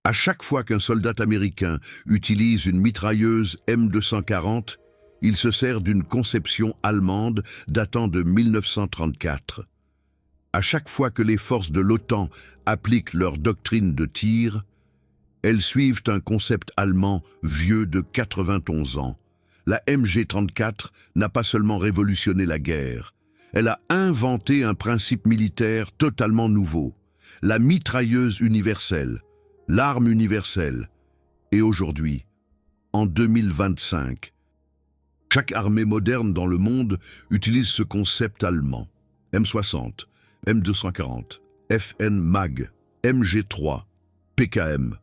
À chaque fois qu'un soldat américain utilise une mitrailleuse M240, il se sert d'une conception allemande datant de 1934. À chaque fois que les forces de l'OTAN appliquent leur doctrine de tir, elles suivent un concept allemand vieux de 91 ans. La MG34 n'a pas seulement révolutionné la guerre, elle a inventé un principe militaire totalement nouveau, la mitrailleuse universelle, l'arme universelle. Et aujourd'hui, en 2025, chaque armée moderne dans le monde utilise ce concept allemand. M60, M240, FN MAG, MG3, PKM.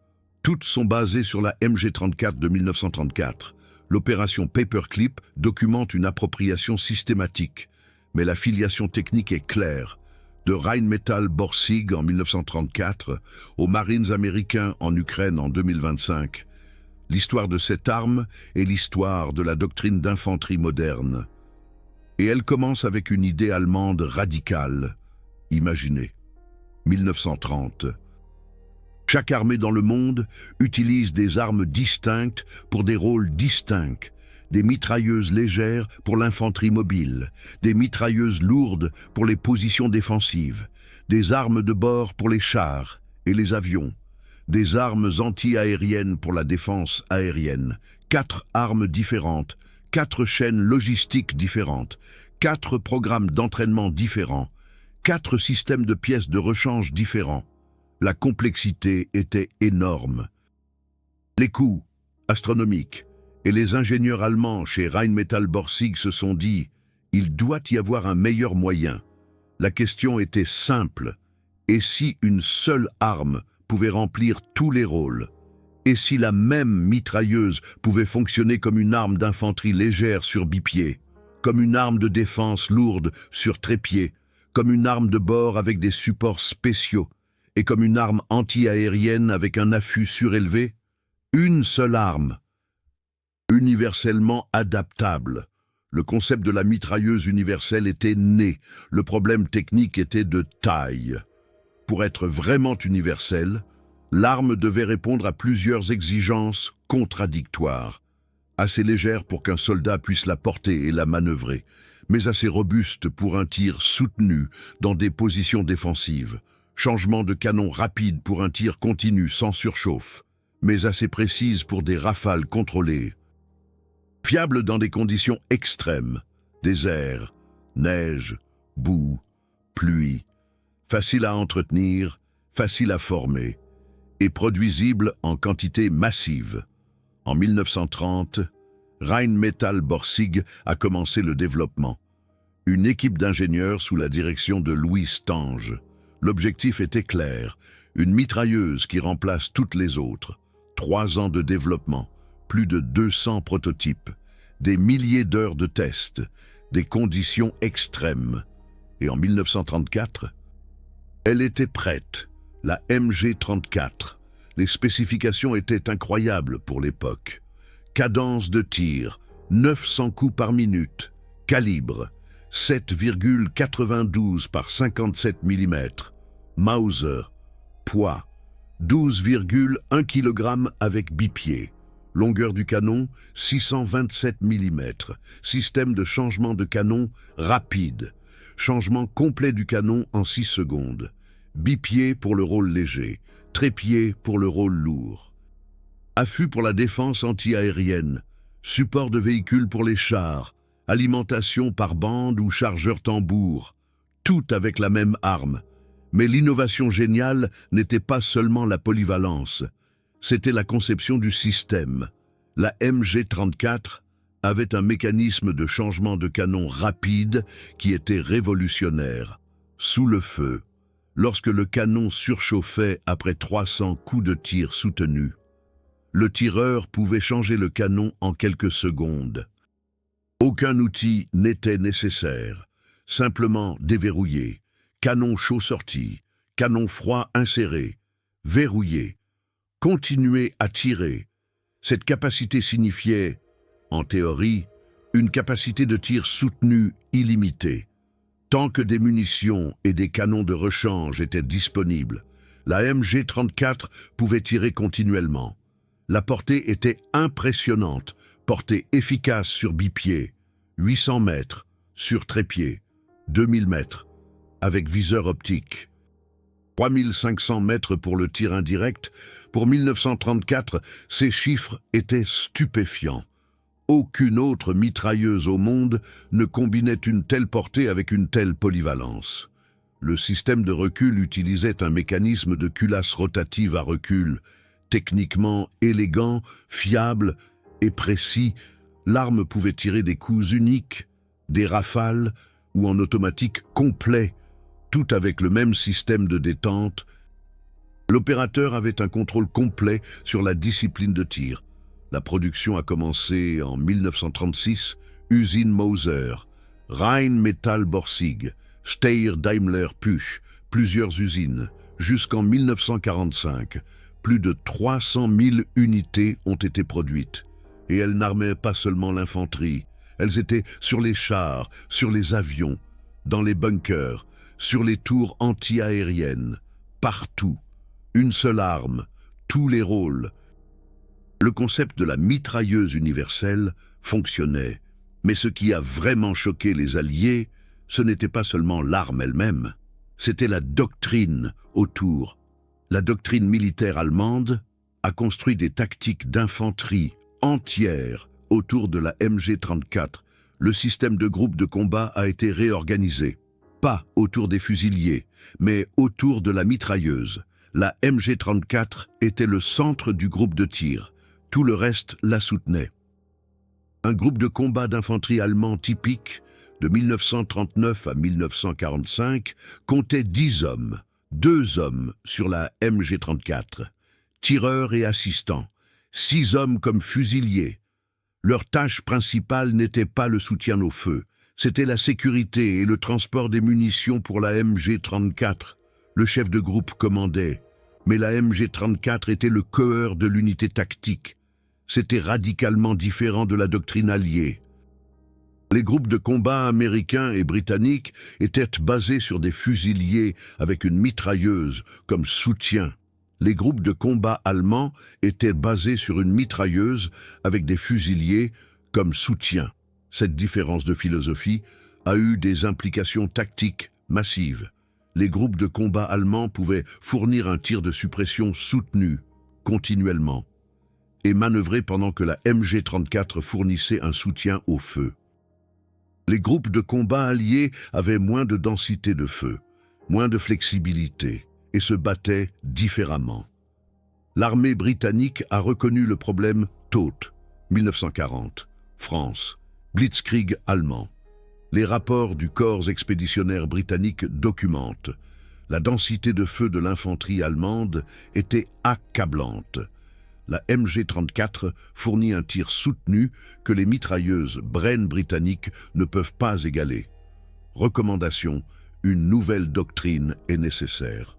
Toutes sont basées sur la MG34 de 1934. L'opération Paperclip documente une appropriation systématique, mais la filiation technique est claire. De Rheinmetall Borsig en 1934 aux Marines américains en Ukraine en 2025. L'histoire de cette arme est l'histoire de la doctrine d'infanterie moderne. Et elle commence avec une idée allemande radicale. Imaginez, 1930. Chaque armée dans le monde utilise des armes distinctes pour des rôles distincts. Des mitrailleuses légères pour l'infanterie mobile, des mitrailleuses lourdes pour les positions défensives, des armes de bord pour les chars et les avions, des armes anti-aériennes pour la défense aérienne, 4 armes différentes, 4 chaînes logistiques différentes, 4 programmes d'entraînement différents, 4 systèmes de pièces de rechange différents. La complexité était énorme. Les coûts, astronomiques, et les ingénieurs allemands chez Rheinmetall Borsig se sont dit « il doit y avoir un meilleur moyen ». La question était simple. Et si une seule arme pouvait remplir tous les rôles? Et si la même mitrailleuse pouvait fonctionner comme une arme d'infanterie légère sur bipied, comme une arme de défense lourde sur trépied, comme une arme de bord avec des supports spéciaux, et comme une arme anti-aérienne avec un affût surélevé? Une seule arme, universellement adaptable. Le concept de la mitrailleuse universelle était né. Le problème technique était de taille. Pour être vraiment universelle, l'arme devait répondre à plusieurs exigences contradictoires. Assez légère pour qu'un soldat puisse la porter et la manœuvrer, mais assez robuste pour un tir soutenu dans des positions défensives. Changement de canon rapide pour un tir continu sans surchauffe, mais assez précise pour des rafales contrôlées. Fiable dans des conditions extrêmes, désert, neige, boue, pluie, facile à entretenir, facile à former, et produisible en quantité massive. En 1930, Rheinmetall Borsig a commencé le développement. Une équipe d'ingénieurs sous la direction de Louis Stange. L'objectif était clair, une mitrailleuse qui remplace toutes les autres. 3 ans de développement, plus de 200 prototypes, des milliers d'heures de tests, des conditions extrêmes. Et en 1934, elle était prête, la MG34. Les spécifications étaient incroyables pour l'époque. Cadence de tir, 900 coups par minute. Calibre, 7,92 par 57 mm. Mauser, poids, 12,1 kg avec bipied. Longueur du canon, 627 mm. Système de changement de canon rapide. Changement complet du canon en 6 secondes. Bipied pour le rôle léger. Trépied pour le rôle lourd. Affût pour la défense anti-aérienne. Support de véhicules pour les chars. Alimentation par bande ou chargeur tambour. Tout avec la même arme. Mais l'innovation géniale n'était pas seulement la polyvalence. C'était la conception du système. La MG34 avait un mécanisme de changement de canon rapide qui était révolutionnaire. Sous le feu, lorsque le canon surchauffait après 300 coups de tir soutenus, le tireur pouvait changer le canon en quelques secondes. Aucun outil n'était nécessaire, simplement déverrouiller, canon chaud sorti, canon froid inséré, verrouillé, continuer à tirer. Cette capacité signifiait, en théorie, une capacité de tir soutenue illimitée. Tant que des munitions et des canons de rechange étaient disponibles, La MG-34 pouvait tirer continuellement. La portée était impressionnante, portée efficace sur bipied, 800 mètres, sur trépied, 2000 mètres, avec viseur optique. 3500 mètres pour le tir indirect. Pour 1934, ces chiffres étaient stupéfiants. Aucune autre mitrailleuse au monde ne combinait une telle portée avec une telle polyvalence. Le système de recul utilisait un mécanisme de culasse rotative à recul. Techniquement élégant, fiable et précis, l'arme pouvait tirer des coups uniques, des rafales ou en automatique complet, tout avec le même système de détente. L'opérateur avait un contrôle complet sur la discipline de tir. La production a commencé en 1936, usine Mauser, Rheinmetall Borsig, Steyr Daimler Puch, plusieurs usines, jusqu'en 1945. Plus de 300 000 unités ont été produites. Et elles n'armaient pas seulement l'infanterie, elles étaient sur les chars, sur les avions, dans les bunkers, sur les tours anti-aériennes, partout. Une seule arme, tous les rôles. Le concept de la mitrailleuse universelle fonctionnait, mais ce qui a vraiment choqué les Alliés, ce n'était pas seulement l'arme elle-même, c'était la doctrine autour. La doctrine militaire allemande a construit des tactiques d'infanterie entières autour de la MG-34. Le système de groupe de combat a été réorganisé. Pas autour des fusiliers, mais autour de la mitrailleuse. La MG-34 était le centre du groupe de tir. Tout le reste la soutenait. Un groupe de combat d'infanterie allemand typique, de 1939 à 1945, comptait 10 hommes, 2 hommes sur la MG-34, tireurs et assistants, 6 hommes comme fusiliers. Leur tâche principale n'était pas le soutien au feu, c'était la sécurité et le transport des munitions pour la MG-34. Le chef de groupe commandait, mais la MG-34 était le cœur de l'unité tactique. C'était radicalement différent de la doctrine alliée. Les groupes de combat américains et britanniques étaient basés sur des fusiliers avec une mitrailleuse comme soutien. Les groupes de combat allemands étaient basés sur une mitrailleuse avec des fusiliers comme soutien. Cette différence de philosophie a eu des implications tactiques massives. Les groupes de combat allemands pouvaient fournir un tir de suppression soutenu, continuellement, et manœuvrer pendant que la MG-34 fournissait un soutien au feu. Les groupes de combat alliés avaient moins de densité de feu, moins de flexibilité, et se battaient différemment. L'armée britannique a reconnu le problème tôt, 1940, France, Blitzkrieg allemand. Les rapports du corps expéditionnaire britannique documentent. La densité de feu de l'infanterie allemande était accablante. La MG-34 fournit un tir soutenu que les mitrailleuses Bren britanniques ne peuvent pas égaler. Recommandation, une nouvelle doctrine est nécessaire.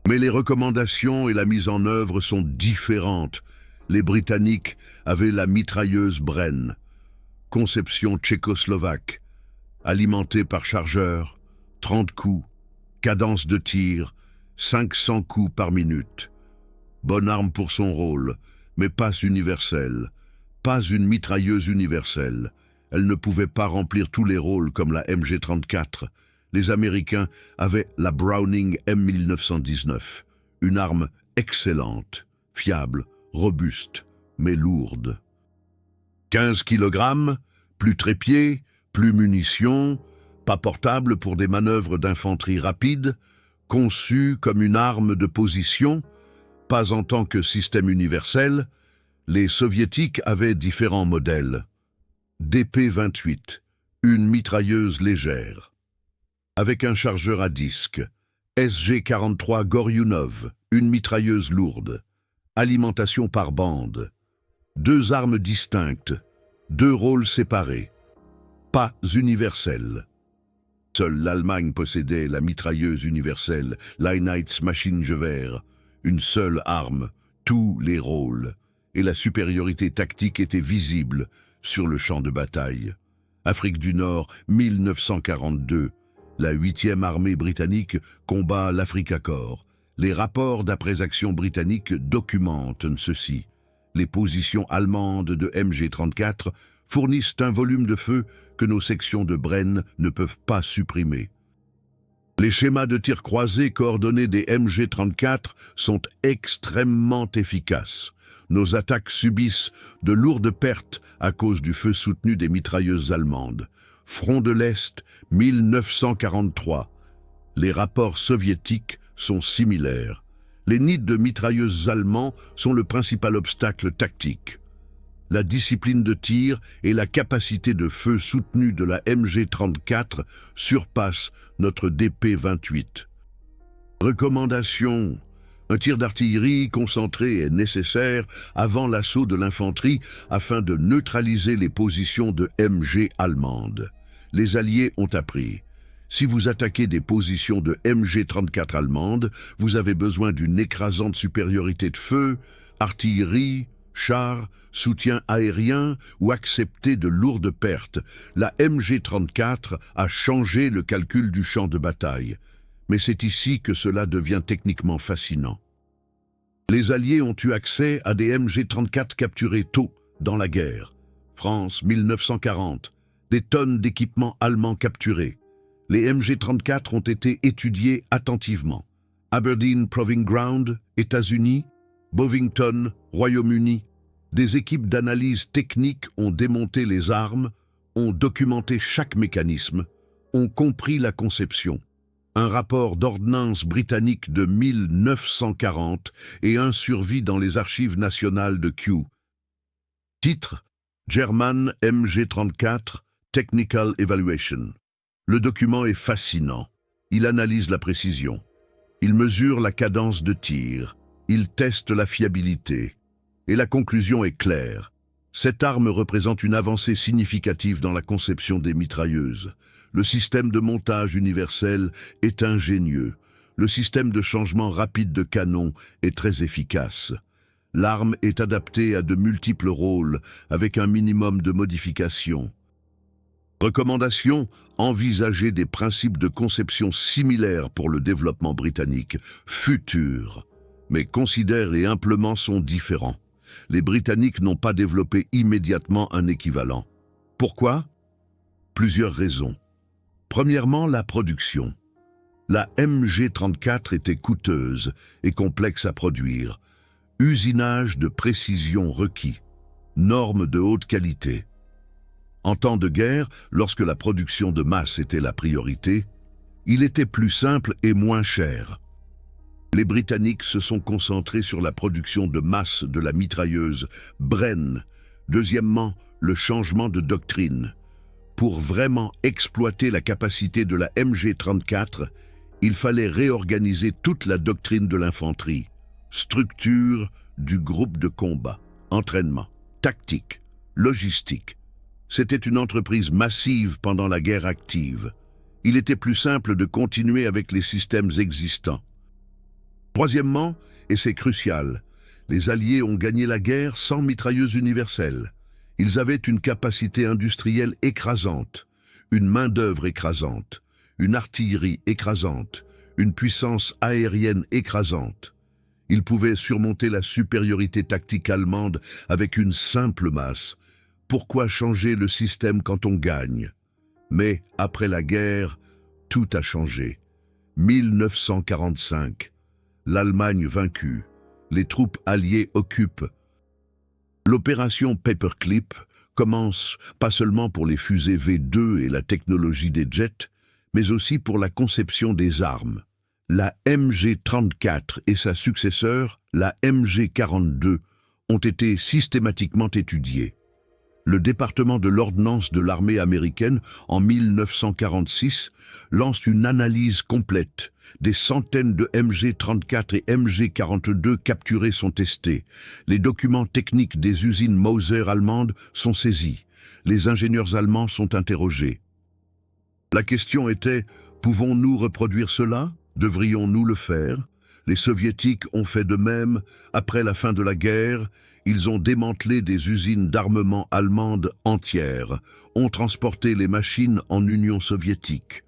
Mais les recommandations et la mise en œuvre sont différentes. Les Britanniques avaient la mitrailleuse Bren, conception tchécoslovaque, alimentée par chargeur, 30 coups, cadence de tir, 500 coups par minute. Bonne arme pour son rôle, mais pas universelle, pas une mitrailleuse universelle. Elle ne pouvait pas remplir tous les rôles comme la MG-34. Les Américains avaient la Browning M1919, une arme excellente, fiable, robuste, mais lourde. 15 kg, plus trépied, plus munitions, pas portable pour des manœuvres d'infanterie rapide, conçue comme une arme de position, pas en tant que système universel. Les Soviétiques avaient différents modèles. DP-28, une mitrailleuse légère. Avec un chargeur à disque. SG-43 Goryunov, une mitrailleuse lourde. Alimentation par bande. 2 armes distinctes, 2 rôles séparés. Pas universels. Seule l'Allemagne possédait la mitrailleuse universelle, Einheitsmaschinengewehr, une seule arme, tous les rôles, et la supériorité tactique était visible sur le champ de bataille. Afrique du Nord, 1942, la 8e armée britannique combat l'Afrika Korps. Les rapports d'après-action britanniques documentent ceci. Les positions allemandes de MG34 fournissent un volume de feu que nos sections de Bren ne peuvent pas supprimer. Les schémas de tir croisés coordonnés des MG34 sont extrêmement efficaces. Nos attaques subissent de lourdes pertes à cause du feu soutenu des mitrailleuses allemandes. Front de l'Est, 1943. Les rapports soviétiques sont similaires. Les nids de mitrailleuses allemands sont le principal obstacle tactique. La discipline de tir et la capacité de feu soutenue de la MG34 surpassent notre DP-28. Recommandation: un tir d'artillerie concentré est nécessaire avant l'assaut de l'infanterie afin de neutraliser les positions de MG allemandes. Les Alliés ont appris. Si vous attaquez des positions de MG34 allemandes, vous avez besoin d'une écrasante supériorité de feu, artillerie, chars, soutien aérien ou accepter de lourdes pertes. La MG34 a changé le calcul du champ de bataille. Mais c'est ici que cela devient techniquement fascinant. Les Alliés ont eu accès à des MG34 capturés tôt dans la guerre. France, 1940. Des tonnes d'équipements allemands capturés. Les MG34 ont été étudiés attentivement. Aberdeen Proving Ground, États-Unis, Bovington, Royaume-Uni. Des équipes d'analyse technique ont démonté les armes, ont documenté chaque mécanisme, ont compris la conception. Un rapport d'ordnance britannique de 1940 et un survie dans les archives nationales de Kew. Titre: German MG34 Technical Evaluation. Le document est fascinant. Il analyse la précision. Il mesure la cadence de tir. Il teste la fiabilité. Et la conclusion est claire. Cette arme représente une avancée significative dans la conception des mitrailleuses. Le système de montage universel est ingénieux. Le système de changement rapide de canon est très efficace. L'arme est adaptée à de multiples rôles, avec un minimum de modifications. Recommandation: envisager des principes de conception similaires pour le développement britannique futur. Mais considère et impléments sont différents. Les Britanniques n'ont pas développé immédiatement un équivalent. Pourquoi? Plusieurs raisons. Premièrement, la production. La MG34 était coûteuse et complexe à produire. Usinage de précision requis. Normes de haute qualité. En temps de guerre, lorsque la production de masse était la priorité, il était plus simple et moins cher. Les Britanniques se sont concentrés sur la production de masse de la mitrailleuse Bren. Deuxièmement, le changement de doctrine. Pour vraiment exploiter la capacité de la MG34, il fallait réorganiser toute la doctrine de l'infanterie. Structure du groupe de combat, entraînement, tactique, logistique. C'était une entreprise massive pendant la guerre active. Il était plus simple de continuer avec les systèmes existants. Troisièmement, et c'est crucial, les Alliés ont gagné la guerre sans mitrailleuse universelle. Ils avaient une capacité industrielle écrasante, une main-d'œuvre écrasante, une artillerie écrasante, une puissance aérienne écrasante. Ils pouvaient surmonter la supériorité tactique allemande avec une simple masse. Pourquoi changer le système quand on gagne? Mais après la guerre, tout a changé. 1945. L'Allemagne vaincue. Les troupes alliées occupent. L'opération Paperclip commence pas seulement pour les fusées V2 et la technologie des jets, mais aussi pour la conception des armes. La MG34 et sa successeur, la MG42, ont été systématiquement étudiées. Le département de l'ordnance de l'armée américaine, en 1946, lance une analyse complète. Des centaines de MG34 et MG42 capturés sont testés. Les documents techniques des usines Mauser allemandes sont saisis. Les ingénieurs allemands sont interrogés. La question était: pouvons-nous reproduire cela? Devrions-nous le faire? Les Soviétiques ont fait de même. Après la fin de la guerre, ils ont démantelé des usines d'armement allemandes entières, ont transporté les machines en Union soviétique,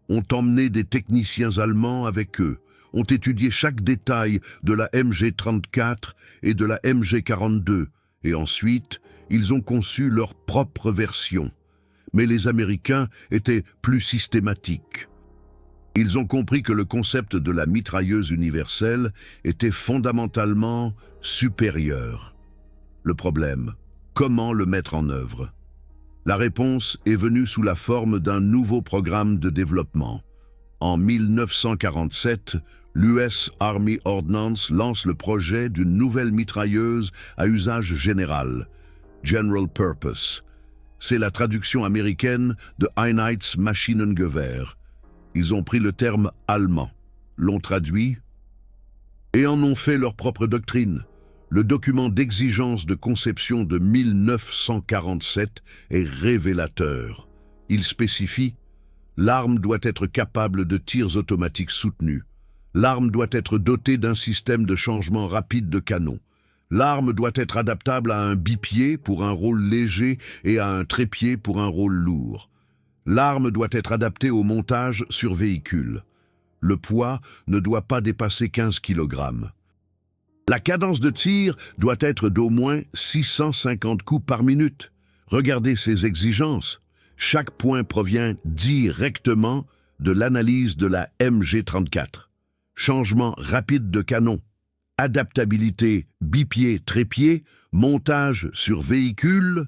ont emmené des techniciens allemands avec eux, ont étudié chaque détail de la MG34 et de la MG42, et ensuite, ils ont conçu leur propre version. Mais les Américains étaient plus systématiques. Ils ont compris que le concept de la mitrailleuse universelle était fondamentalement supérieur. Le problème, comment le mettre en œuvre? La réponse est venue sous la forme d'un nouveau programme de développement. En 1947, l'US Army Ordnance lance le projet d'une nouvelle mitrailleuse à usage général, General Purpose. C'est la traduction américaine de Einheitsmaschinengewehr. Ils ont pris le terme allemand, l'ont traduit et en ont fait leur propre doctrine. Le document d'exigence de conception de 1947 est révélateur. Il spécifie: l'arme doit être capable de tirs automatiques soutenus. L'arme doit être dotée d'un système de changement rapide de canon. L'arme doit être adaptable à un bipied pour un rôle léger et à un trépied pour un rôle lourd. L'arme doit être adaptée au montage sur véhicule. Le poids ne doit pas dépasser 15 kg. La cadence de tir doit être d'au moins 650 coups par minute. Regardez ces exigences. Chaque point provient directement de l'analyse de la MG34. Changement rapide de canon, adaptabilité bipied-trépied, montage sur véhicule.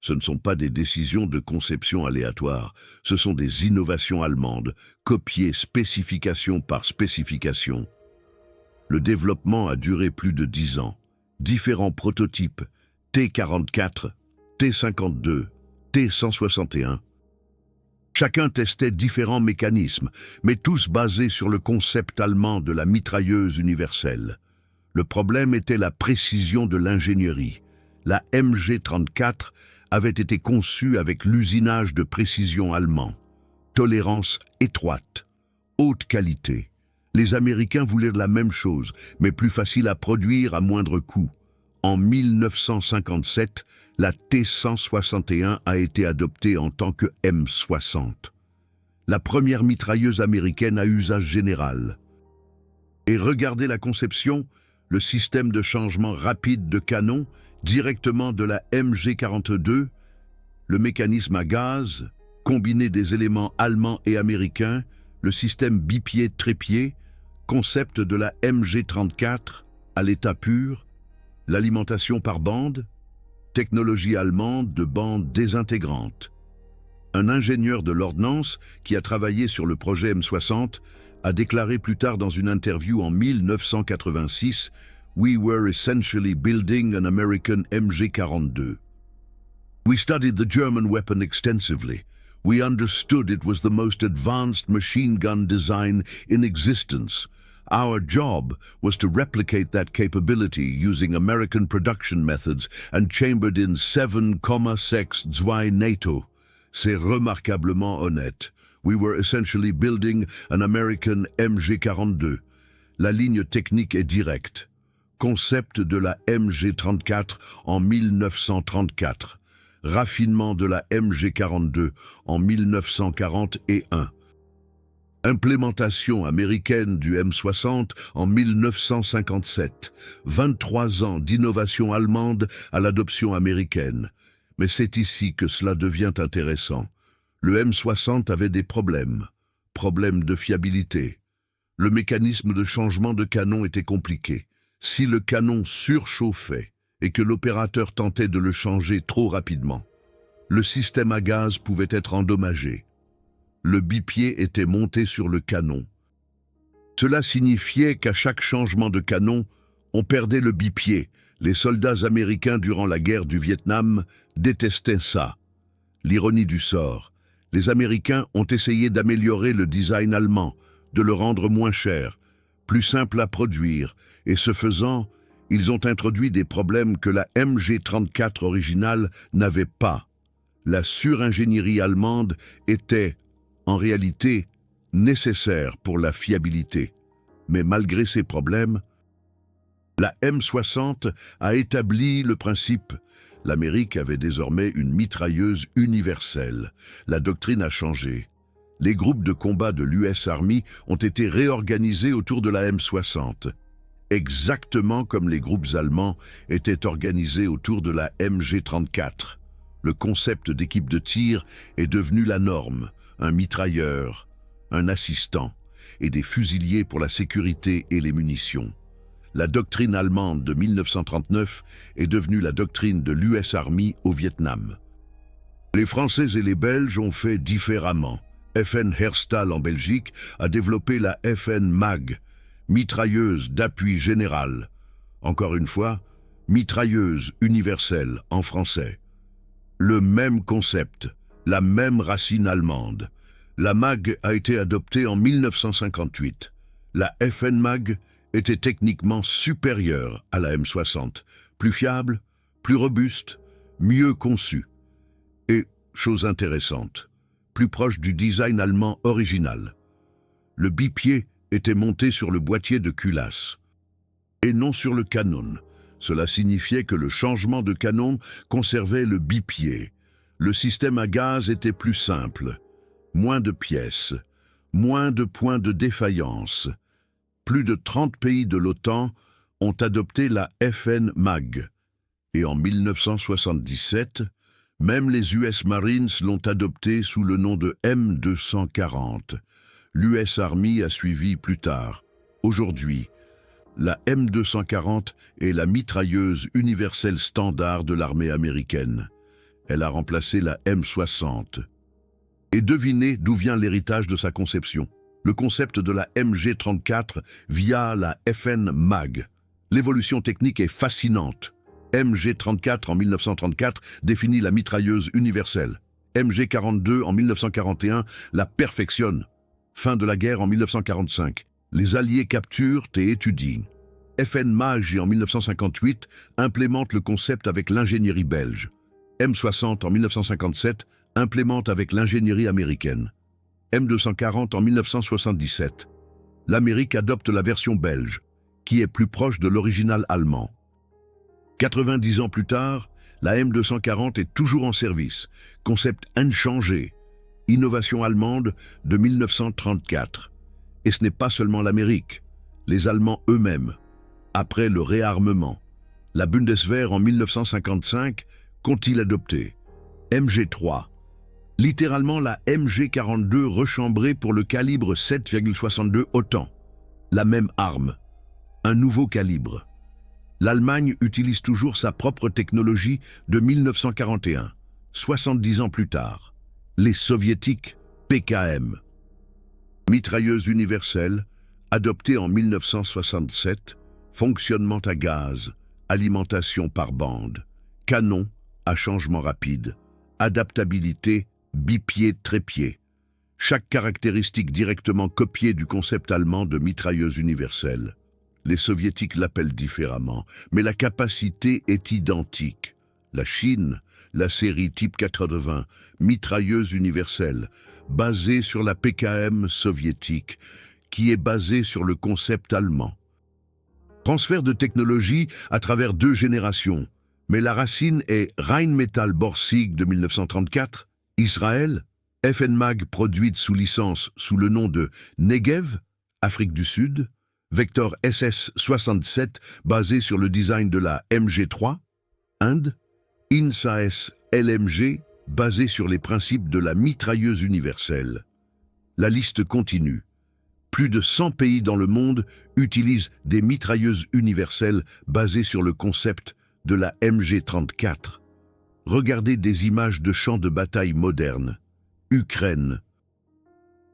Ce ne sont pas des décisions de conception aléatoires, ce sont des innovations allemandes, copiées spécification par spécification. Le développement a duré plus de 10 ans. Différents prototypes, T-44, T-52, T-161. Chacun testait différents mécanismes, mais tous basés sur le concept allemand de la mitrailleuse universelle. Le problème était la précision de l'ingénierie. La MG34 avait été conçue avec l'usinage de précision allemand. Tolérance étroite, haute qualité. Les Américains voulaient la même chose, mais plus facile à produire à moindre coût. En 1957, la T-161 a été adoptée en tant que M60. La première mitrailleuse américaine à usage général. Et regardez la conception, le système de changement rapide de canon, directement de la MG42, le mécanisme à gaz, combiné des éléments allemands et américains, le système bipied-trépied, concept de la MG34 à l'état pur, l'alimentation par bande, technologie allemande de bande désintégrantes. Un ingénieur de l'ordnance qui a travaillé sur le projet M60 a déclaré plus tard dans une interview en 1986 « We were essentially building an American MG42. We studied the German weapon extensively. We understood it was the most advanced machine gun design in existence. Our job was to replicate that capability using American production methods and chambered in 7,62 NATO. C'est remarquablement honnête. We were essentially building an American MG42. La ligne technique est directe. Concept de la MG34 en 1934. Raffinement de la MG42 en 1941. Implémentation américaine du M60 en 1957. 23 ans d'innovation allemande à l'adoption américaine. Mais c'est ici que cela devient intéressant. Le M60 avait des problèmes. Problèmes de fiabilité. Le mécanisme de changement de canon était compliqué. Si le canon surchauffait et que l'opérateur tentait de le changer trop rapidement, le système à gaz pouvait être endommagé. Le bipied était monté sur le canon. Cela signifiait qu'à chaque changement de canon, on perdait le bipied. Les soldats américains durant la guerre du Vietnam détestaient ça. L'ironie du sort, les Américains ont essayé d'améliorer le design allemand, de le rendre moins cher, plus simple à produire, et ce faisant, ils ont introduit des problèmes que la MG34 originale n'avait pas. La suringénierie allemande était, en réalité, nécessaire pour la fiabilité. Mais malgré ces problèmes, la M60 a établi le principe. L'Amérique avait désormais une mitrailleuse universelle. La doctrine a changé. Les groupes de combat de l'US Army ont été réorganisés autour de la M60, exactement comme les groupes allemands étaient organisés autour de la MG34. Le concept d'équipe de tir est devenu la norme, un mitrailleur, un assistant et des fusiliers pour la sécurité et les munitions. La doctrine allemande de 1939 est devenue la doctrine de l'US Army au Vietnam. Les Français et les Belges ont fait différemment. FN Herstal en Belgique a développé la FN MAG, mitrailleuse d'appui général. Encore une fois, mitrailleuse universelle en français. Le même concept, la même racine allemande. La MAG a été adoptée en 1958. La FN MAG était techniquement supérieure à la M60, plus fiable, plus robuste, mieux conçue. Et, chose intéressante, plus proche du design allemand original. Le bipied était monté sur le boîtier de culasse, et non sur le canon. Cela signifiait que le changement de canon conservait le bipied. Le système à gaz était plus simple, moins de pièces, moins de points de défaillance. Plus de 30 pays de l'OTAN ont adopté la FN MAG. Et en 1977, même les US Marines l'ont adopté sous le nom de M240. L'US Army a suivi plus tard. Aujourd'hui, la M240 est la mitrailleuse universelle standard de l'armée américaine. Elle a remplacé la M60. Et devinez d'où vient l'héritage de sa conception. Le concept de la MG34 via la FN MAG. L'évolution technique est fascinante. MG34 en 1934 définit la mitrailleuse universelle. MG42 en 1941 la perfectionne. Fin de la guerre en 1945. Les Alliés capturent et étudient. FN MAG en 1958 implémente le concept avec l'ingénierie belge. M60 en 1957 implémente avec l'ingénierie américaine. M240 en 1977. L'Amérique adopte la version belge, qui est plus proche de l'original allemand. 90 ans plus tard, la M240 est toujours en service, concept inchangé, innovation allemande de 1934. Et ce n'est pas seulement l'Amérique, les Allemands eux-mêmes. Après le réarmement, la Bundeswehr en 1955 qu'ont-ils adopté? MG3, littéralement la MG42 rechambrée pour le calibre 7,62 autant. La même arme, un nouveau calibre. L'Allemagne utilise toujours sa propre technologie de 1941, 70 ans plus tard. Les Soviétiques, PKM. Mitrailleuse universelle, adoptée en 1967, fonctionnement à gaz, alimentation par bande, canon à changement rapide, adaptabilité, bipied-trépied. Chaque caractéristique directement copiée du concept allemand de mitrailleuse universelle. Les Soviétiques l'appellent différemment, mais la capacité est identique. La Chine, la série Type 80, mitrailleuse universelle, basée sur la PKM soviétique, qui est basée sur le concept allemand. Transfert de technologie à travers 2 générations, mais la racine est Rheinmetall-Borsig de 1934, Israël, FN MAG produite sous licence sous le nom de Negev, Afrique du Sud, Vector SS-67 basé sur le design de la MG3, Inde, INSAS LMG basé sur les principes de la mitrailleuse universelle. La liste continue. Plus de 100 pays dans le monde utilisent des mitrailleuses universelles basées sur le concept de la MG34. Regardez des images de champs de bataille modernes. Ukraine.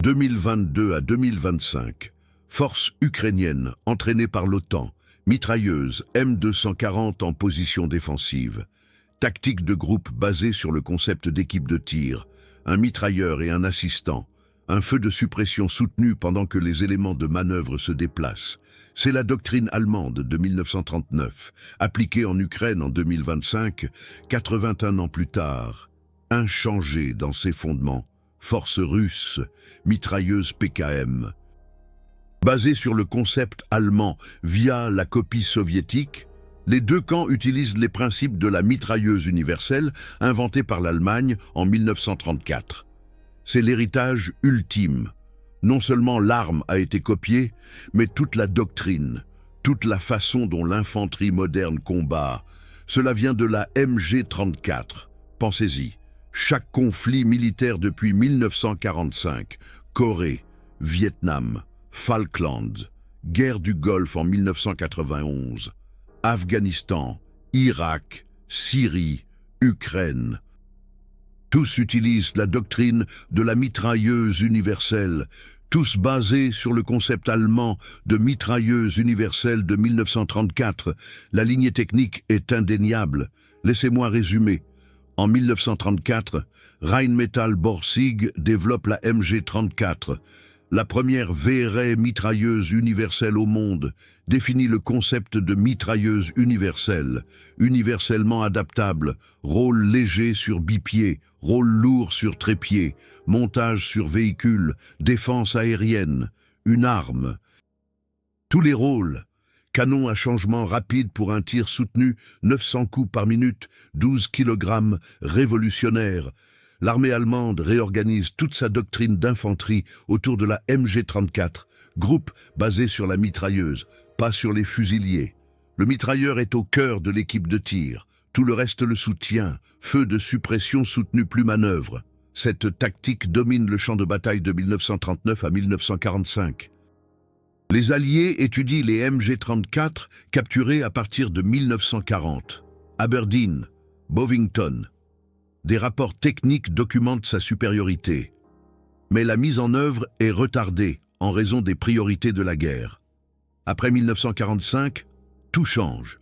2022 à 2025. Forces ukrainiennes entraînées par l'OTAN. Mitrailleuse M240 en position défensive. Tactique de groupe basée sur le concept d'équipe de tir. Un mitrailleur et un assistant. Un feu de suppression soutenu pendant que les éléments de manœuvre se déplacent. C'est la doctrine allemande de 1939, appliquée en Ukraine en 2025, 81 ans plus tard. Inchangée dans ses fondements. Force russe, mitrailleuse PKM. Basée sur le concept allemand via la copie soviétique, les 2 camps utilisent les principes de la mitrailleuse universelle inventée par l'Allemagne en 1934. C'est l'héritage ultime. Non seulement l'arme a été copiée, mais toute la doctrine, toute la façon dont l'infanterie moderne combat. Cela vient de la MG34. Pensez-y. Chaque conflit militaire depuis 1945, Corée, Vietnam, Falklands, guerre du Golfe en 1991, Afghanistan, Irak, Syrie, Ukraine. Tous utilisent la doctrine de la mitrailleuse universelle, tous basés sur le concept allemand de mitrailleuse universelle de 1934. La lignée technique est indéniable. Laissez-moi résumer. En 1934, Rheinmetall Borsig développe la MG34. La première VRE mitrailleuse universelle au monde définit le concept de mitrailleuse universelle, universellement adaptable, rôle léger sur bipied, rôle lourd sur trépied, montage sur véhicule, défense aérienne, une arme. Tous les rôles. Canon à changement rapide pour un tir soutenu, 900 coups par minute, 12 kg, révolutionnaire. L'armée allemande réorganise toute sa doctrine d'infanterie autour de la MG34, groupe basé sur la mitrailleuse, pas sur les fusiliers. Le mitrailleur est au cœur de l'équipe de tir. Tout le reste le soutient, feu de suppression soutenu plus manœuvre. Cette tactique domine le champ de bataille de 1939 à 1945. Les Alliés étudient les MG34 capturés à partir de 1940. Aberdeen, Bovington. Des rapports techniques documentent sa supériorité. Mais la mise en œuvre est retardée en raison des priorités de la guerre. Après 1945, tout change.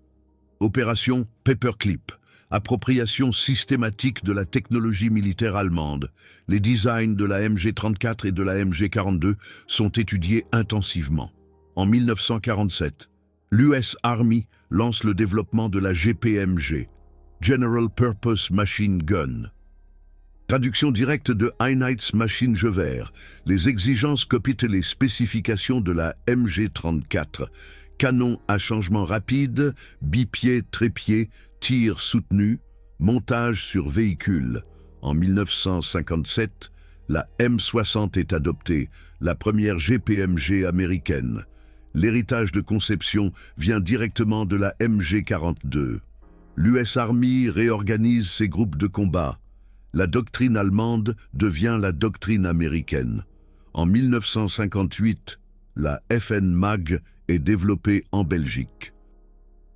Opération Paperclip, appropriation systématique de la technologie militaire allemande. Les designs de la MG34 et de la MG42 sont étudiés intensivement. En 1947, l'US Army lance le développement de la GPMG, General Purpose Machine Gun. Traduction directe de Einheitsmaschinengewehr. Les exigences copient les spécifications de la MG34. Canon à changement rapide, bipied, trépied, tir soutenu, montage sur véhicule. En 1957, la M60 est adoptée, la première GPMG américaine. L'héritage de conception vient directement de la MG42. L'US Army réorganise ses groupes de combat. La doctrine allemande devient la doctrine américaine. En 1958, la FN MAG est développée en Belgique.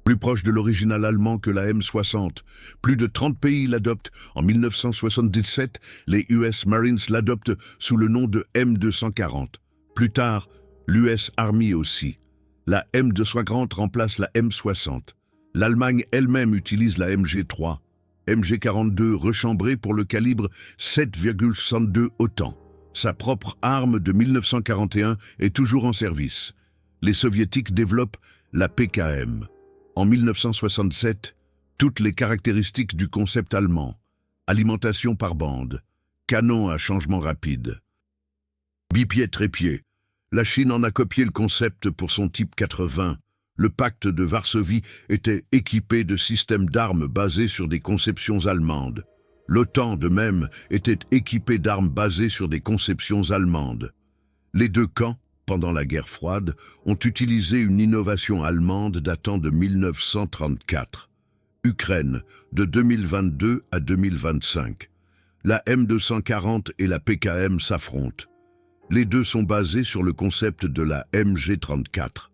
Plus proche de l'original allemand que la M60, plus de 30 pays l'adoptent. En 1977, les US Marines l'adoptent sous le nom de M240. Plus tard, l'US Army aussi. La M240 remplace la M60. L'Allemagne elle-même utilise la MG3. MG42 rechambrée pour le calibre 7,62 autant. Sa propre arme de 1941 est toujours en service. Les Soviétiques développent la PKM. En 1967, toutes les caractéristiques du concept allemand. Alimentation par bande, canon à changement rapide. Bipied-trépied. La Chine en a copié le concept pour son type 80. Le pacte de Varsovie était équipé de systèmes d'armes basés sur des conceptions allemandes. L'OTAN, de même, était équipé d'armes basées sur des conceptions allemandes. Les deux camps, pendant la guerre froide, ont utilisé une innovation allemande datant de 1934. Ukraine, de 2022 à 2025. La M240 et la PKM s'affrontent. Les deux sont basés sur le concept de la MG34.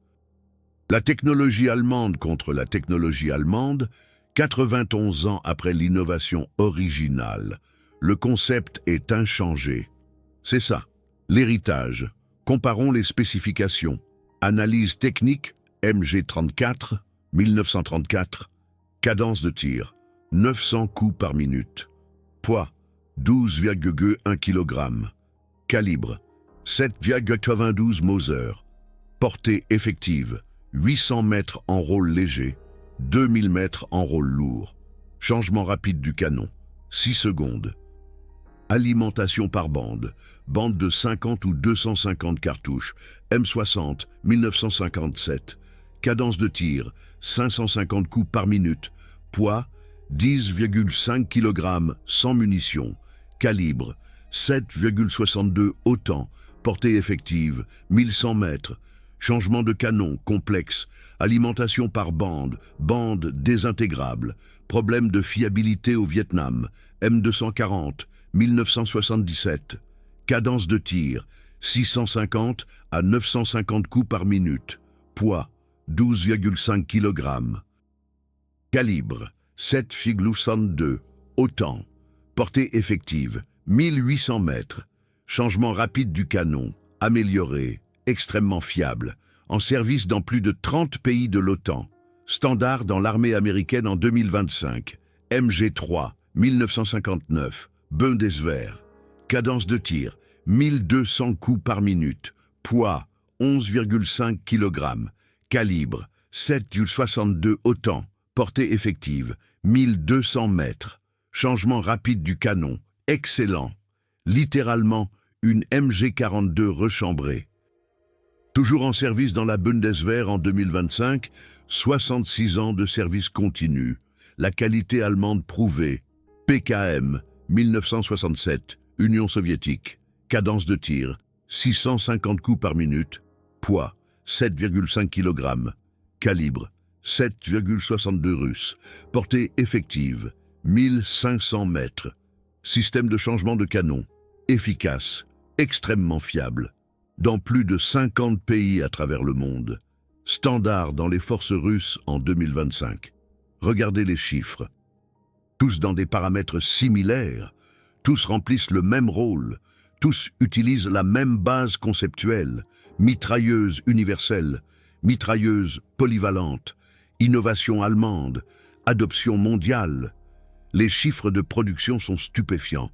La technologie allemande contre la technologie allemande, 91 ans après l'innovation originale. Le concept est inchangé. C'est ça, l'héritage. Comparons les spécifications. Analyse technique, MG34, 1934. Cadence de tir, 900 coups par minute. Poids, 12,1 kg. Calibre, 7,92 Mauser. Portée effective, 800 mètres en rôle léger, 2000 mètres en rôle lourd. Changement rapide du canon, 6 secondes. Alimentation par bande, bande de 50 ou 250 cartouches, M60, 1957. Cadence de tir, 550 coups par minute. Poids, 10,5 kg, sans munitions. Calibre, 7,62 autant, portée effective, 1100 mètres, changement de canon complexe, alimentation par bande, bande désintégrable, problème de fiabilité au Vietnam, M240, 1977, cadence de tir, 650 à 950 coups par minute, poids, 12,5 kg. Calibre, 7,62, autant, portée effective, 1800 mètres, changement rapide du canon, amélioré, extrêmement fiable, en service dans plus de 30 pays de l'OTAN, standard dans l'armée américaine en 2025, MG3, 1959, Bundeswehr, cadence de tir, 1200 coups par minute, poids, 11,5 kg, calibre, 7,62 autant, portée effective, 1200 mètres, changement rapide du canon, excellent, littéralement une MG42 rechambrée. Toujours en service dans la Bundeswehr en 2025, 66 ans de service continu, la qualité allemande prouvée, PKM, 1967, Union soviétique, cadence de tir, 650 coups par minute, poids, 7,5 kg, calibre, 7,62 russe, portée effective, 1500 mètres, système de changement de canon, efficace, extrêmement fiable, dans plus de 50 pays à travers le monde, standard dans les forces russes en 2025. Regardez les chiffres. Tous dans des paramètres similaires, tous remplissent le même rôle, tous utilisent la même base conceptuelle, mitrailleuse universelle, mitrailleuse polyvalente, innovation allemande, adoption mondiale. Les chiffres de production sont stupéfiants.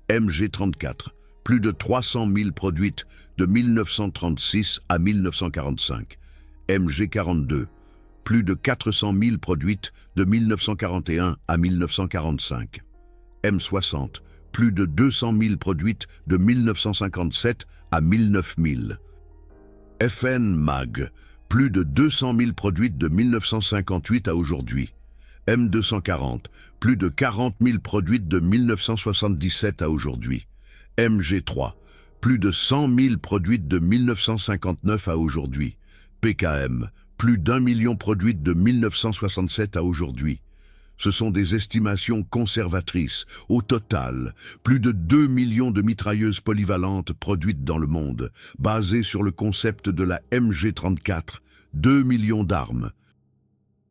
MG34, plus de 300 000 produites de 1936 à 1945. MG42, plus de 400 000 produites de 1941 à 1945. M60, plus de 200 000 produites de 1957 à 1009 000. FN MAG, plus de 200 000 produites de 1958 à aujourd'hui. M240, plus de 40 000 produites de 1977 à aujourd'hui. MG3, plus de 100 000 produites de 1959 à aujourd'hui. PKM, plus d'1 million produites de 1967 à aujourd'hui. Ce sont des estimations conservatrices. Au total, plus de 2 millions de mitrailleuses polyvalentes produites dans le monde, basées sur le concept de la MG34, 2 millions d'armes.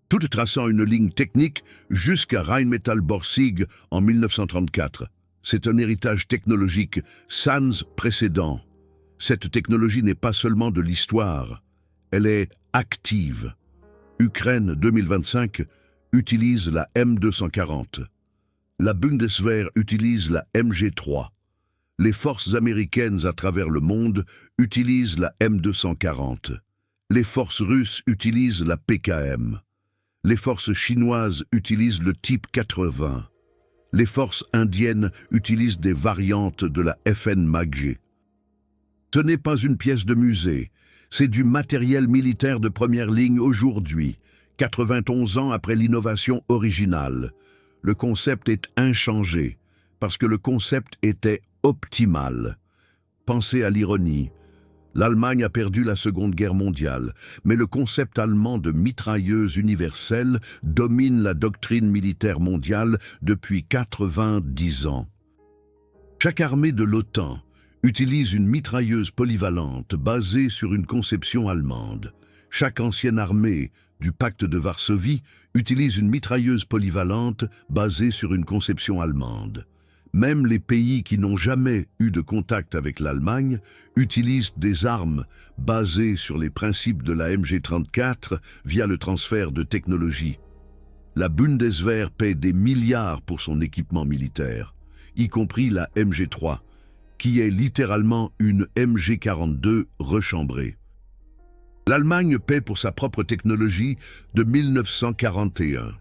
Toutes traçant une ligne technique jusqu'à Rheinmetall-Borsig en 1934. C'est un héritage technologique sans précédent. Cette technologie n'est pas seulement de l'histoire, elle est active. Ukraine 2025 utilise la M240. La Bundeswehr utilise la MG3. Les forces américaines à travers le monde utilisent la M240. Les forces russes utilisent la PKM. Les forces chinoises utilisent le type 80. Les forces indiennes utilisent des variantes de la FN MAG. Ce n'est pas une pièce de musée, c'est du matériel militaire de première ligne aujourd'hui, 91 ans après l'innovation originale. Le concept est inchangé, parce que le concept était optimal. Pensez à l'ironie. L'Allemagne a perdu la Seconde Guerre mondiale, mais le concept allemand de mitrailleuse universelle domine la doctrine militaire mondiale depuis 90 ans. Chaque armée de l'OTAN utilise une mitrailleuse polyvalente basée sur une conception allemande. Chaque ancienne armée du pacte de Varsovie utilise une mitrailleuse polyvalente basée sur une conception allemande. Même les pays qui n'ont jamais eu de contact avec l'Allemagne utilisent des armes basées sur les principes de la MG34 via le transfert de technologie. La Bundeswehr paie des milliards pour son équipement militaire, y compris la MG3, qui est littéralement une MG42 rechambrée. L'Allemagne paie pour sa propre technologie de 1941.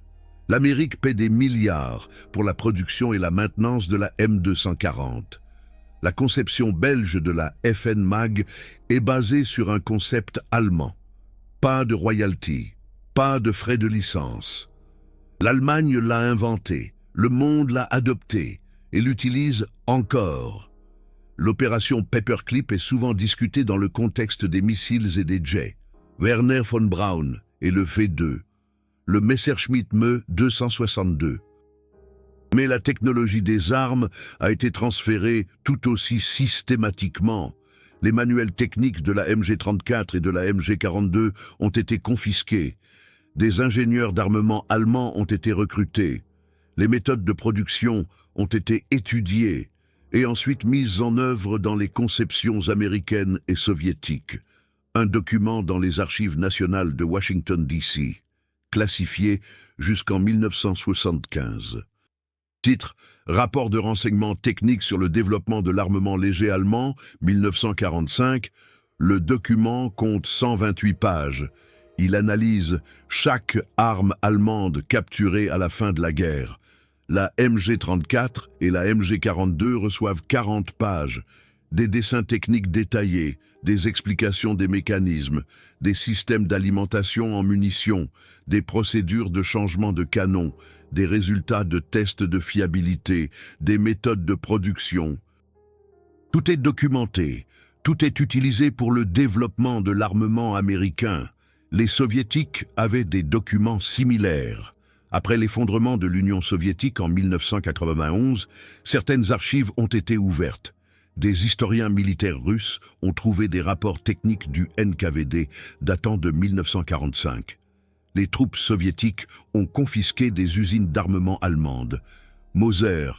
L'Amérique paie des milliards pour la production et la maintenance de la M240. La conception belge de la FN MAG est basée sur un concept allemand. Pas de royalty, pas de frais de licence. L'Allemagne l'a inventé, le monde l'a adopté et l'utilise encore. L'opération Paperclip est souvent discutée dans le contexte des missiles et des jets. Werner von Braun et le V2, le Messerschmitt Me 262. Mais la technologie des armes a été transférée tout aussi systématiquement. Les manuels techniques de la MG34 et de la MG42 ont été confisqués. Des ingénieurs d'armement allemands ont été recrutés. Les méthodes de production ont été étudiées et ensuite mises en œuvre dans les conceptions américaines et soviétiques. Un document dans les archives nationales de Washington, D.C., classifié jusqu'en 1975. Titre: Rapport de renseignement technique sur le développement de l'armement léger allemand, 1945. Le document compte 128 pages. Il analyse chaque arme allemande capturée à la fin de la guerre. La MG34 et la MG42 reçoivent 40 pages, des dessins techniques détaillés, des explications des mécanismes, des systèmes d'alimentation en munitions, des procédures de changement de canon, des résultats de tests de fiabilité, des méthodes de production. Tout est documenté, tout est utilisé pour le développement de l'armement américain. Les soviétiques avaient des documents similaires. Après l'effondrement de l'Union soviétique en 1991, certaines archives ont été ouvertes. Des historiens militaires russes ont trouvé des rapports techniques du NKVD datant de 1945. Les troupes soviétiques ont confisqué des usines d'armement allemandes, Moser,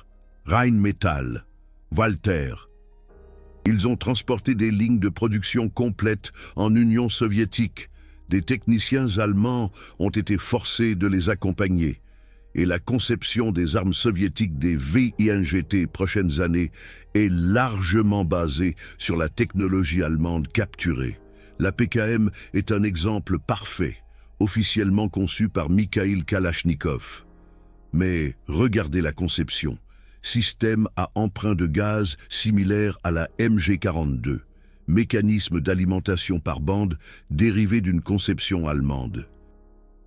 Rheinmetall, Walter. Ils ont transporté des lignes de production complètes en Union soviétique. Des techniciens allemands ont été forcés de les accompagner. Et la conception des armes soviétiques des VINGT prochaines années est largement basée sur la technologie allemande capturée. La PKM est un exemple parfait, officiellement conçu par Mikhail Kalachnikov. Mais regardez la conception. Système à emprunt de gaz similaire à la MG42. Mécanisme d'alimentation par bande dérivé d'une conception allemande.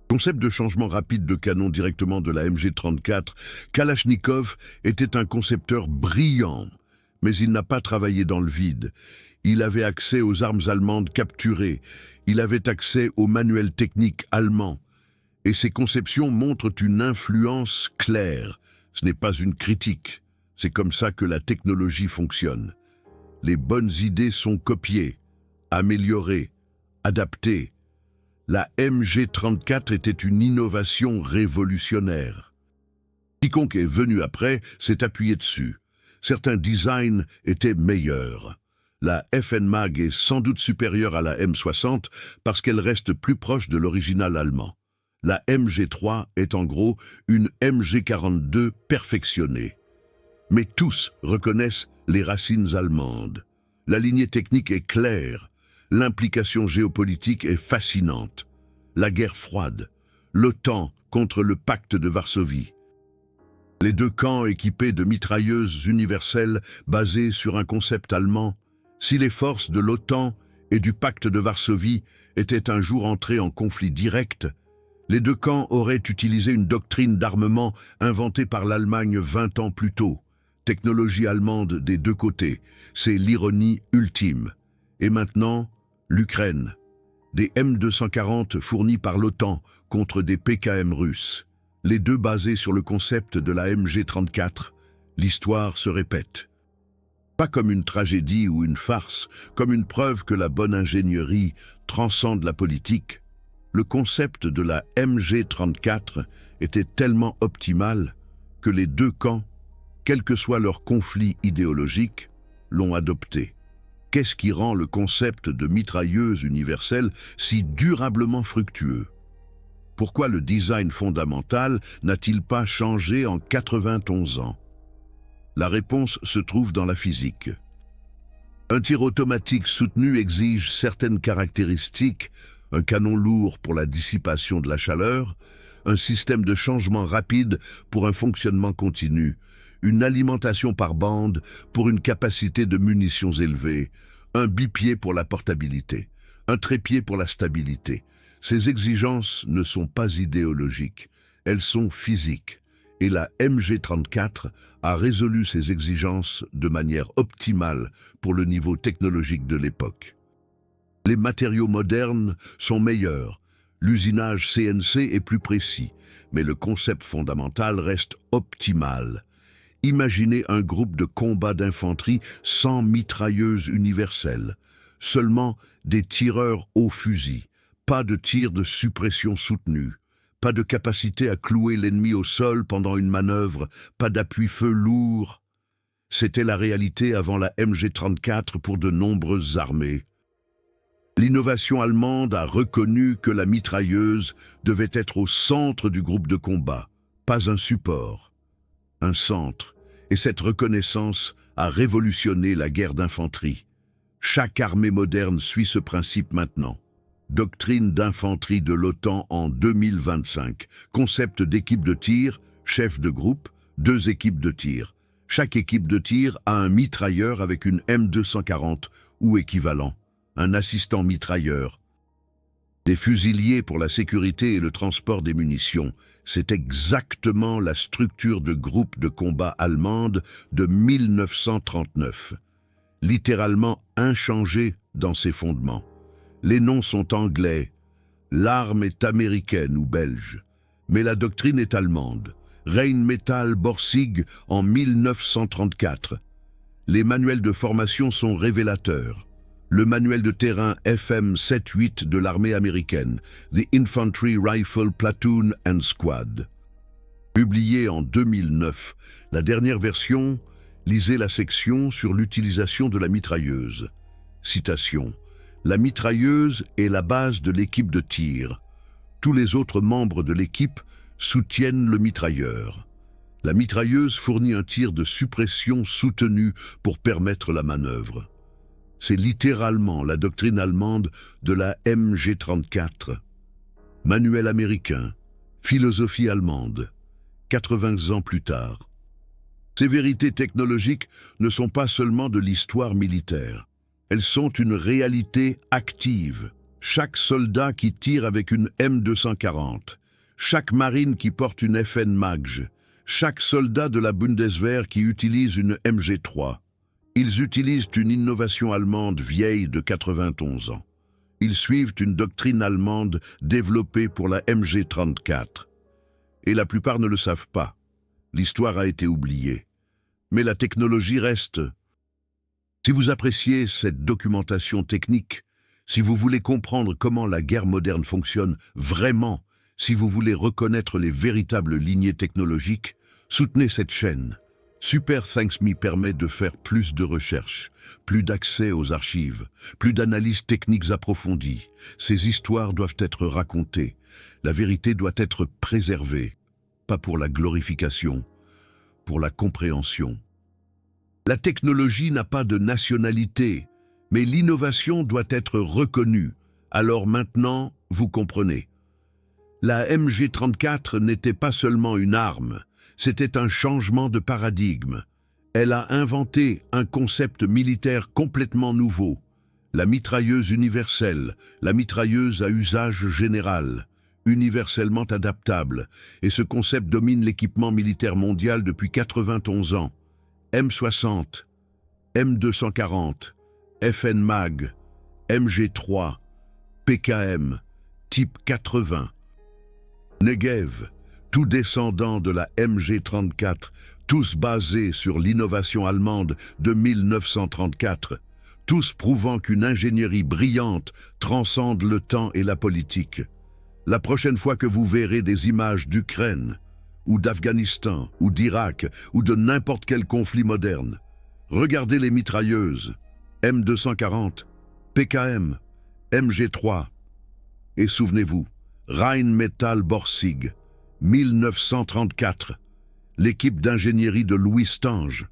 Concept de changement rapide de canon directement de la MG34, Kalachnikov était un concepteur brillant, mais il n'a pas travaillé dans le vide. Il avait accès aux armes allemandes capturées, il avait accès aux manuels techniques allemands, et ses conceptions montrent une influence claire. Ce n'est pas une critique, c'est comme ça que la technologie fonctionne. Les bonnes idées sont copiées, améliorées, adaptées. La MG34 était une innovation révolutionnaire. Quiconque est venu après s'est appuyé dessus. Certains designs étaient meilleurs. La FN-Mag est sans doute supérieure à la M60 parce qu'elle reste plus proche de l'original allemand. La MG3 est en gros une MG42 perfectionnée. Mais tous reconnaissent les racines allemandes. La lignée technique est claire. L'implication géopolitique est fascinante. La guerre froide, l'OTAN contre le pacte de Varsovie. Les deux camps équipés de mitrailleuses universelles basées sur un concept allemand. Si les forces de l'OTAN et du pacte de Varsovie étaient un jour entrées en conflit direct, les deux camps auraient utilisé une doctrine d'armement inventée par l'Allemagne 20 ans plus tôt. Technologie allemande des deux côtés, c'est l'ironie ultime. Et maintenant, l'Ukraine. Des M240 fournis par l'OTAN contre des PKM russes. Les deux basés sur le concept de la MG34. L'histoire se répète. Pas comme une tragédie ou une farce, comme une preuve que la bonne ingénierie transcende la politique. Le concept de la MG34 était tellement optimal que les deux camps, quel que soit leur conflit idéologique, l'ont adopté. Qu'est-ce qui rend le concept de mitrailleuse universelle si durablement fructueux? Pourquoi le design fondamental n'a-t-il pas changé en 91 ans? La réponse se trouve dans la physique. Un tir automatique soutenu exige certaines caractéristiques, un canon lourd pour la dissipation de la chaleur, un système de changement rapide pour un fonctionnement continu, une alimentation par bande pour une capacité de munitions élevée, un bipied pour la portabilité, un trépied pour la stabilité. Ces exigences ne sont pas idéologiques, elles sont physiques. et la MG34 a résolu ces exigences de manière optimale pour le niveau technologique de l'époque. Les matériaux modernes sont meilleurs, l'usinage CNC est plus précis, mais le concept fondamental reste optimal. Imaginez un groupe de combat d'infanterie sans mitrailleuse universelle, seulement des tireurs au fusil, pas de tir de suppression soutenue, pas de capacité à clouer l'ennemi au sol pendant une manœuvre, pas d'appui-feu lourd. C'était la réalité avant la MG34 pour de nombreuses armées. L'innovation allemande a reconnu que la mitrailleuse devait être au centre du groupe de combat, pas un support, un centre, et cette reconnaissance a révolutionné la guerre d'infanterie. Chaque armée moderne suit ce principe maintenant. Doctrine d'infanterie de l'OTAN en 2025. Concept d'équipe de tir, chef de groupe, 2 équipes de tir. Chaque équipe de tir a un mitrailleur avec une M240 ou équivalent, un assistant mitrailleur. Des fusiliers pour la sécurité et le transport des munitions. C'est exactement la structure de groupe de combat allemande de 1939. Littéralement inchangée dans ses fondements. Les noms sont anglais, l'arme est américaine ou belge, mais la doctrine est allemande. Rheinmetall Borsig en 1934. Les manuels de formation sont révélateurs. Le manuel de terrain FM 7-8 de l'armée américaine, The Infantry Rifle Platoon and Squad. Publié en 2009, la dernière version, lisez la section sur l'utilisation de la mitrailleuse. Citation. La mitrailleuse est la base de l'équipe de tir. Tous les autres membres de l'équipe soutiennent le mitrailleur. La mitrailleuse fournit un tir de suppression soutenu pour permettre la manœuvre. C'est littéralement la doctrine allemande de la MG34. Manuel américain, philosophie allemande, 80 ans plus tard. Ces vérités technologiques ne sont pas seulement de l'histoire militaire. Elles sont une réalité active. Chaque soldat qui tire avec une M240, chaque marine qui porte une FN Magj, chaque soldat de la Bundeswehr qui utilise une MG3. Ils utilisent une innovation allemande vieille de 91 ans. Ils suivent une doctrine allemande développée pour la MG34. Et la plupart ne le savent pas. L'histoire a été oubliée. Mais la technologie reste. Si vous appréciez cette documentation technique, si vous voulez comprendre comment la guerre moderne fonctionne vraiment, si vous voulez reconnaître les véritables lignées technologiques, soutenez cette chaîne. Super Thanks Me permet de faire plus de recherches, plus d'accès aux archives, plus d'analyses techniques approfondies. Ces histoires doivent être racontées. La vérité doit être préservée, pas pour la glorification, pour la compréhension. La technologie n'a pas de nationalité, mais l'innovation doit être reconnue. Alors maintenant, vous comprenez. La MG34 n'était pas seulement une arme, c'était un changement de paradigme. Elle a inventé un concept militaire complètement nouveau. La mitrailleuse universelle, la mitrailleuse à usage général, universellement adaptable, et ce concept domine l'équipement militaire mondial depuis 91 ans. M60, M240, FN Mag, MG3, PKM, Type 80. Negev, tout descendant de la MG34, tous basés sur l'innovation allemande de 1934, tous prouvant qu'une ingénierie brillante transcende le temps et la politique. La prochaine fois que vous verrez des images d'Ukraine, ou d'Afghanistan, ou d'Irak, ou de n'importe quel conflit moderne, regardez les mitrailleuses, M240, PKM, MG3, et souvenez-vous, Rheinmetall Borsig, 1934, l'équipe d'ingénierie de Louis Stange.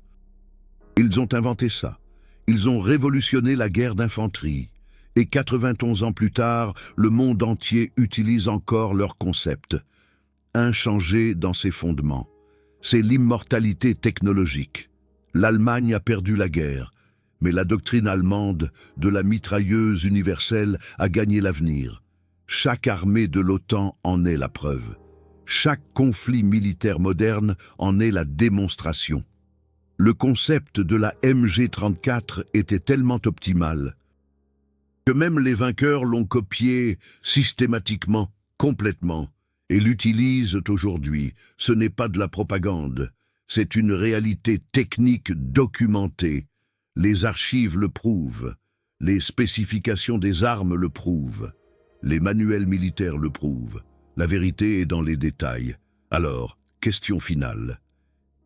Ils ont inventé ça. Ils ont révolutionné la guerre d'infanterie. Et 91 ans plus tard, le monde entier utilise encore leur concept. Inchangé dans ses fondements. C'est l'immortalité technologique. L'Allemagne a perdu la guerre, mais la doctrine allemande de la mitrailleuse universelle a gagné l'avenir. Chaque armée de l'OTAN en est la preuve. Chaque conflit militaire moderne en est la démonstration. Le concept de la MG34 était tellement optimal que même les vainqueurs l'ont copié systématiquement, complètement, et l'utilisent aujourd'hui. Ce n'est pas de la propagande, c'est une réalité technique documentée. Les archives le prouvent, les spécifications des armes le prouvent, les manuels militaires le prouvent. La vérité est dans les détails. Alors, question finale.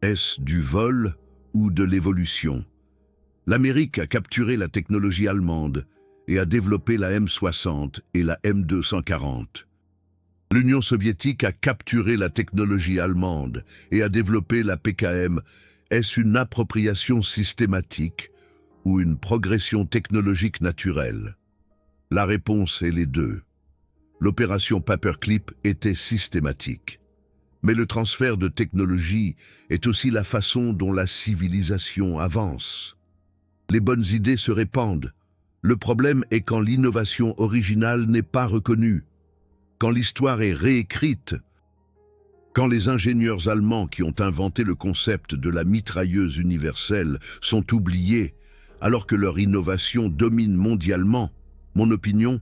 Est-ce du vol ou de l'évolution? L'Amérique a capturé la technologie allemande et a développé la M60 et la M240. L'Union soviétique a capturé la technologie allemande et a développé la PKM. Est-ce une appropriation systématique ou une progression technologique naturelle? La réponse est les deux. L'opération Paperclip était systématique. Mais le transfert de technologie est aussi la façon dont la civilisation avance. Les bonnes idées se répandent. Le problème est quand l'innovation originale n'est pas reconnue, quand l'histoire est réécrite, quand les ingénieurs allemands qui ont inventé le concept de la mitrailleuse universelle sont oubliés, alors que leur innovation domine mondialement. Mon opinion,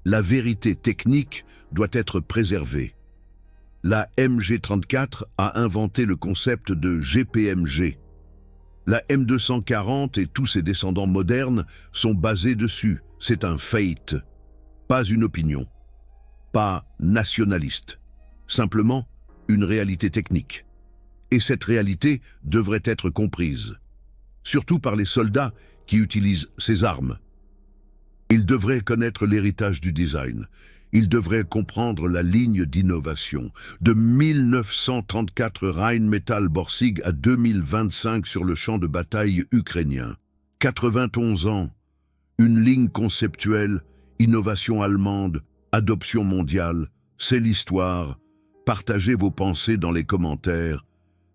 la vérité technique doit être préservée. La MG34 a inventé le concept de GPMG. La M240 et tous ses descendants modernes sont basés dessus. C'est un fait, pas une opinion, pas nationaliste, simplement une réalité technique. Et cette réalité devrait être comprise, surtout par les soldats qui utilisent ces armes. Ils devraient connaître l'héritage du design. Ils devraient comprendre la ligne d'innovation. De 1934 Rheinmetall-Borsig à 2025 sur le champ de bataille ukrainien. 91 ans, une ligne conceptuelle, innovation allemande, adoption mondiale, c'est l'histoire. Partagez vos pensées dans les commentaires.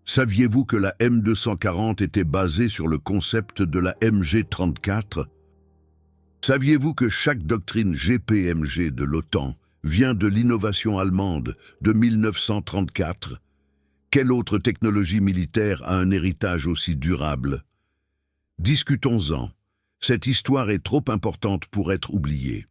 Saviez-vous que la M240 était basée sur le concept de la MG34 ? Saviez-vous que chaque doctrine GPMG de l'OTAN vient de l'innovation allemande de 1934 ? Quelle autre technologie militaire a un héritage aussi durable ? Discutons-en. Cette histoire est trop importante pour être oubliée.